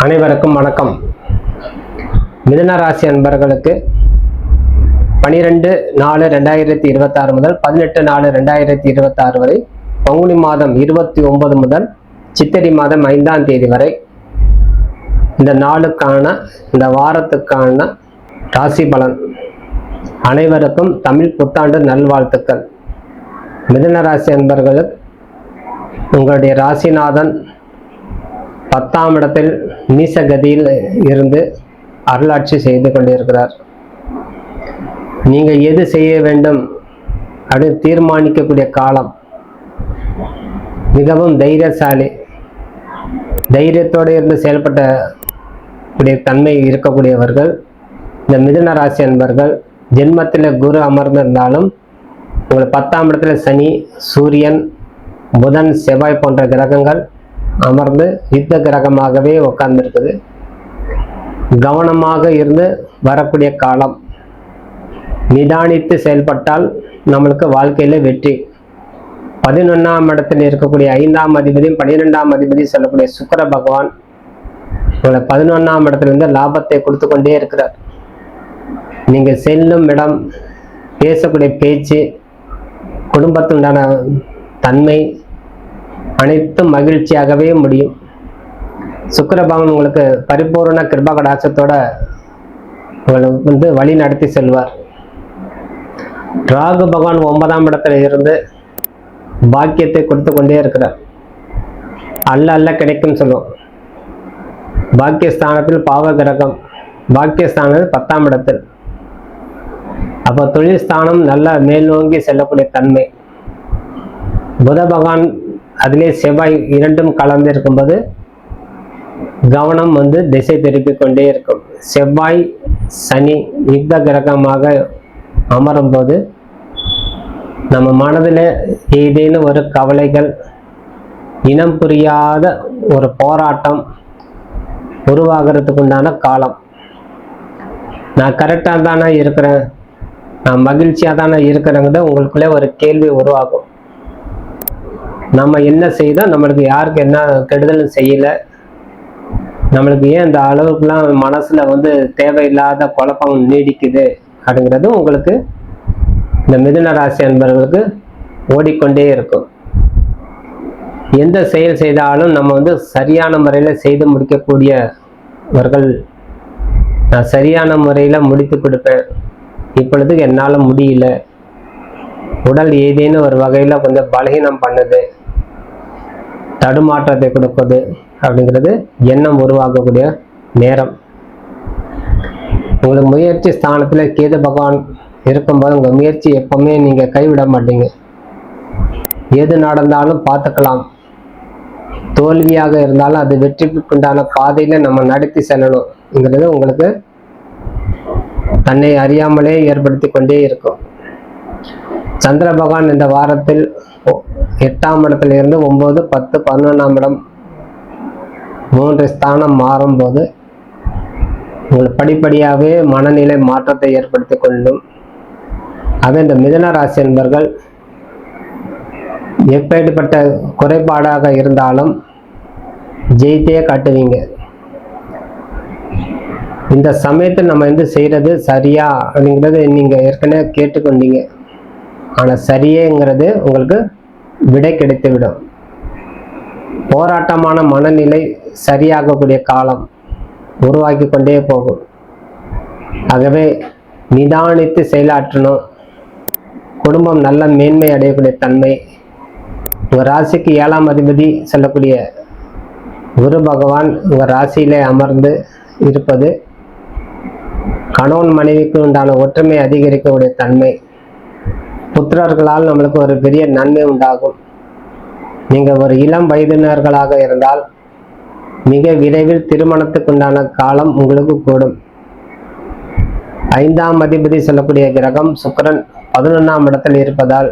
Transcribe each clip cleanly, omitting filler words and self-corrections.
அனைவருக்கும் வணக்கம். மிதுன ராசி அன்பர்களுக்கு 12/4/2026 முதல் 18/4/2026 வரை, பங்குனி மாதம் 29 முதல் சித்திரை மாதம் 5ஆம் தேதி வரை இந்த நாளுக்கான, இந்த வாரத்துக்கான ராசி பலன். அனைவருக்கும் தமிழ் புத்தாண்டு நல்வாழ்த்துக்கள். மிதுன ராசி அன்பர்களுக்கு உங்களுடைய ராசிநாதன் 10ஆம் இடத்தில் நீசகதியில் இருந்து அருளாட்சி செய்து கொண்டிருக்கிறார். நீங்கள் எது செய்ய வேண்டும் அப்படின்னு தீர்மானிக்கக்கூடிய காலம். மிகவும் தைரியசாலி, தைரியத்தோடு இருந்து செயல்பட்ட கூடிய தன்மை இருக்கக்கூடியவர்கள் இந்த மிதுன ராசி அன்பர்கள். ஜென்மத்தில் குரு அமர்ந்திருந்தாலும் உங்களுக்கு 10ஆம் இடத்துல சனி, சூரியன், புதன், செவ்வாய் போன்ற கிரகங்கள் அமர்ந்து யுத்த கிரகமாகவே உட்கார்ந்துருக்குது. கவனமாக இருந்து வரக்கூடிய காலம். நிதானித்து செயல்பட்டால் நம்மளுக்கு வாழ்க்கையில வெற்றி. 11ஆம் இடத்தில் இருக்கக்கூடிய 5ஆம் அதிபதியும் 12ஆம் அதிபதி சொல்லக்கூடிய சுக்கிர பகவான் உங்களை 11ஆம் இடத்திலிருந்து லாபத்தை கொடுத்து கொண்டே இருக்கிறார். நீங்க செல்லும் இடம், பேசக்கூடிய பேச்சு, குடும்பத்துண்டான தன்மை அனைத்தும் மகிழ்ச்சியாகவே முடியும். சுக்கிர பகவான் உங்களுக்கு பரிபூர்ண கிருபா கடாட்சத்தோட உங்களை வழி நடத்தி செல்வார். ராகு பகவான் 9ஆம் இடத்துல இருந்து பாக்கியத்தை கொடுத்து கொண்டே இருக்கிறார். அல்ல கிடைக்கும் சொல்லுவோம். பாக்கியஸ்தானத்தில் பாவ கிரகம், பாக்கியஸ்தானத்தில் 10ஆம் இடத்தில். அப்போ தொழில் ஸ்தானம் நல்லா மேல் நோக்கி செல்லக்கூடிய தன்மை. புத பகவான் அதிலே செவ்வாய் இரண்டும் கலந்து இருக்கும்போது கவனம் திசை திருப்பிக் கொண்டே இருக்கும். செவ்வாய் சனி யுத்த கிரகமாக அமரும் போது நம்ம மனதில் ஏதேனும் ஒரு கவலைகள், இனம் புரியாத ஒரு போராட்டம் உருவாகிறதுக்கு உண்டான காலம். நான் கரெக்டாக தானே இருக்கிறேன், நான் மகிழ்ச்சியாக தானே இருக்கிறேங்கிறது உங்களுக்குள்ளே ஒரு கேள்வி உருவாகும். நம்ம என்ன செய்தோம், நம்மளுக்கு யாருக்கு என்ன கெடுதலும் செய்யலை, நம்மளுக்கு ஏன் இந்த அளவுக்குலாம் மனசுல தேவையில்லாத குழப்பம் நீடிக்குது அப்படிங்கிறது உங்களுக்கு இந்த மிதுன ராசி அன்பர்களுக்கு ஓடிக்கொண்டே இருக்கும். எந்த செயல் செய்தாலும் நம்ம சரியான முறையில செய்து முடிக்கக்கூடியவர்கள். நான் சரியான முறையில முடித்து கொடுப்பேன், இப்பொழுது என்னால முடியல, உடல் ஏதேனும் ஒரு வகையில கொஞ்சம் பலகீனம் பண்ணுது, தடுமாற்றத்தை கொடுக்குது அப்படிங்கிறது எண்ணம் உருவாக்கக்கூடிய நேரம். உங்களுக்கு முயற்சி ஸ்தானத்துல கேது பகவான் இருக்கும்போது உங்க முயற்சி எப்பவுமே நீங்க கைவிட மாட்டீங்க. எது நடந்தாலும் பார்த்துக்கலாம். தோல்வியாக இருந்தாலும் அது வெற்றிக்குண்டான பாதையில நம்ம நடத்தி செல்லணும்ங்கிறது உங்களுக்கு தன்னை அறியாமலே ஏற்படுத்தி கொண்டே இருக்கும். சந்திர பகவான் இந்த வாரத்தில் 8ஆம் இடத்துல இருந்து 9, 10, 11ஆம் இடம் 3 ஸ்தானம் மாறும்போது உங்களுக்கு படிப்படியாகவே மனநிலை மாற்றத்தை ஏற்படுத்தி கொள்ளும். ஆக இந்த மிதுன ராசி என்பர்கள் எப்படிப்பட்ட குறைபாடாக இருந்தாலும் ஜெயித்தே காட்டுவீங்க. இந்த சமயத்தில் நம்ம செய்யறது சரியா அப்படிங்கிறது நீங்க ஏற்கனவே கேட்டுக்கொண்டீங்க. ஆனா சரியேங்கிறது உங்களுக்கு விடை கிடைத்துவிடும். போராட்டமான மனநிலை சரியாகக்கூடிய காலம் உருவாக்கி கொண்டே போகும். ஆகவே நிதானித்து செயலாற்றணும். குடும்பம் நல்ல மேன்மை அடையக்கூடிய தன்மை. உங்க ராசிக்கு 7ஆம் அதிபதி சொல்லக்கூடிய குரு பகவான் உங்க ராசியிலே அமர்ந்து இருப்பது கணவன் மனைவிக்கு உண்டான ஒற்றுமை அதிகரிக்கக்கூடிய தன்மை. புத்திரர்களால் நம்மளுக்கு ஒரு பெரிய நன்மை உண்டாகும். நீங்க ஒரு இளம் வயதினர்களாக இருந்தால் மிக விரைவில் திருமணத்துக்கு உண்டான காலம் உங்களுக்கு கூடும். 5ஆம் அதிபதி சொல்லக்கூடிய கிரகம் சுக்கிரன் 11ஆம் இடத்தில் இருப்பதால்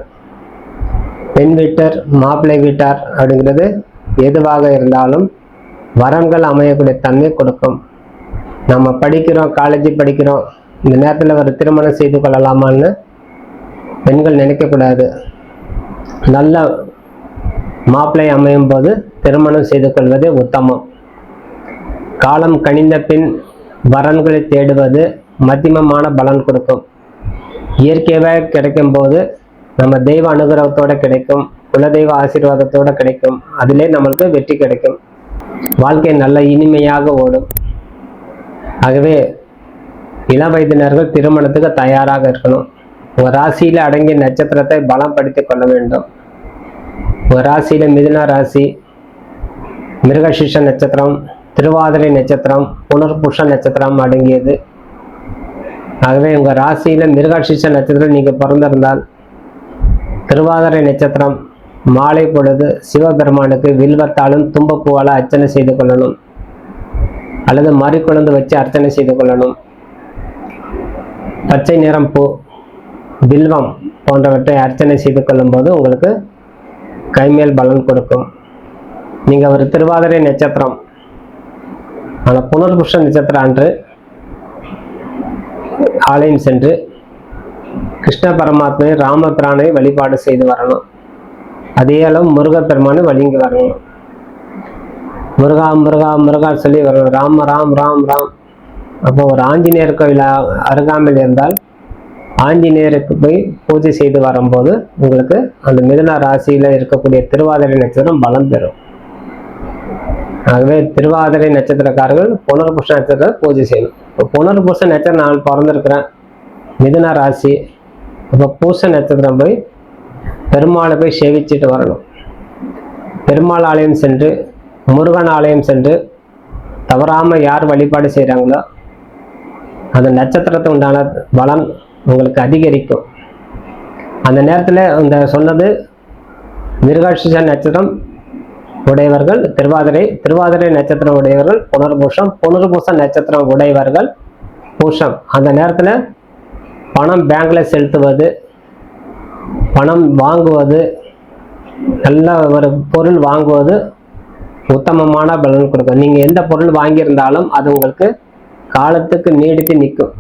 பெண் வீட்டார், மாப்பிள்ளை வீட்டார் அப்படிங்கிறது எதுவாக இருந்தாலும் வரன்கள் அமையக்கூடிய தன்மை கொடுக்கும். நம்ம படிக்கிறோம், காலேஜ் படிக்கிறோம், இந்த நேரத்தில் ஒரு திருமணம் செய்து கொள்ளலாமான்னு பெண்கள் நினைக்கக்கூடாது. நல்ல மாப்பிள்ளை அமையும் போது திருமணம் செய்து கொள்வது உத்தமம். காலம் கனிந்த பின் வரன்களை தேடுவது மத்தியமமான பலன் கொடுக்கும். இயற்கையாக கிடைக்கும் போது நம்ம தெய்வ அனுகிரகத்தோட கிடைக்கும், குலதெய்வ ஆசீர்வாதத்தோட கிடைக்கும். அதிலே நம்மளுக்கு வெற்றி கிடைக்கும். வாழ்க்கை நல்ல இனிமையாக ஓடும். ஆகவே இளம் வயதினர்கள் திருமணத்துக்கு தயாராக இருக்கணும். ஒரு ராசியில அடங்கிய நட்சத்திரத்தை பலப்படுத்திக் கொள்ள வேண்டும். ஒரு ராசியில மிதுன ராசி, மிருகசீஷ நட்சத்திரம், திருவாதிரை நட்சத்திரம், புனர்பூஷ நட்சத்திரம் அடங்கியது. ஆகவே உங்க ராசியில மிருகசீஷ நட்சத்திரம் நீங்க பிறந்திருந்தால் திருவாதிரை நட்சத்திரம் மாலை பொழுது சிவபெருமானுக்கு வில்வத்தாலும் தும்பப்பூவால அர்ச்சனை செய்து கொள்ளணும், அல்லது மறிக்குழந்து வச்சு அர்ச்சனை செய்து கொள்ளணும். பச்சை நிறம் பூ, வில்வம் போன்றவற்றை அர்ச்சனை செய்து கொள்ளும் போது உங்களுக்கு கைமேல் பலன் கொடுக்கும். நீங்க ஒரு திருவாதிரை நட்சத்திரம், ஆனால் புனர்புஷ நட்சத்திரம் அன்று ஆலயம் சென்று கிருஷ்ண பரமாத்மனை ராமபிரானை வழிபாடு செய்து வரணும். அதே அளவு முருகப்பெருமானை வழிங்கி வரணும். முருகா முருகா முருகா சொல்லி வரணும். ராம ராம் ராம் ராம். அப்போ ஒரு ஆஞ்சநேயர் கோயில் அருகாமையில் இருந்தால் ஆஞ்சநேயருக்கு போய் பூஜை செய்து வரும்போது உங்களுக்கு அந்த மிதுன ராசியில இருக்கக்கூடிய திருவாதிரை நட்சத்திரம் பலம் பெறும். ஆகவே திருவாதிரை நட்சத்திரக்காரர்கள் புனர்பூஷ நட்சத்திர பூஜை செய்யணும். இப்போ புனர்பூஷ நட்சத்திரம் நான் பிறந்திருக்கிறேன், மிதுன ராசி, இப்போ பூச நட்சத்திரம் போய் பெருமாளை போய் சேவிச்சுட்டு வரணும். பெருமாள் ஆலயம் சென்று, முருகன் ஆலயம் சென்று தவறாம யார் வழிபாடு செய்கிறாங்களோ அந்த நட்சத்திரத்தை உண்டான பலன் உங்களுக்கு அதிகரிக்கும். அந்த நேரத்தில் இந்த சொன்னது மிருகசீஷ நட்சத்திரம் உடையவர்கள் திருவாதிரை, திருவாதிரை நட்சத்திரம் உடையவர்கள் புனர்பூஷம், புனர்பூச நட்சத்திரம் உடையவர்கள் பூஷம். அந்த நேரத்தில் பணம் பேங்க்ல செலுத்துவது, பணம் வாங்குவது, நல்ல ஒரு பொருள் வாங்குவது உத்தமமான பலன் கொடுக்கும். நீங்கள் எந்த பொருள் வாங்கியிருந்தாலும் அது உங்களுக்கு காலத்துக்கு நீடித்து நிற்கும்.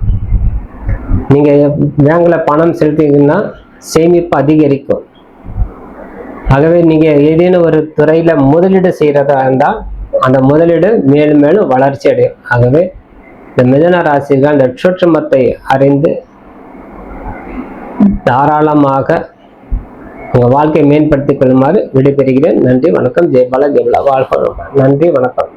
நீங்கள் பேங்கில் பணம் செலுத்திங்கன்னா சேமிப்பு அதிகரிக்கும். ஆகவே நீங்கள் ஏதேனும் ஒரு துறையில் முதலீடு செய்கிறதா இருந்தால் அந்த முதலீடு மேலும் மேலும் வளர்ச்சி அடையும். ஆகவே இந்த மிதுன ராசிகள் இந்த சூட்சுமத்தை அறிந்து தாராளமாக உங்கள் வாழ்க்கையை மேம்படுத்திக் கொள்ளுமாறு விடைபெறுகிறேன். நன்றி, வணக்கம். ஜெயபாலா, ஜெயபாலா வாழ்க. நன்றி, வணக்கம்.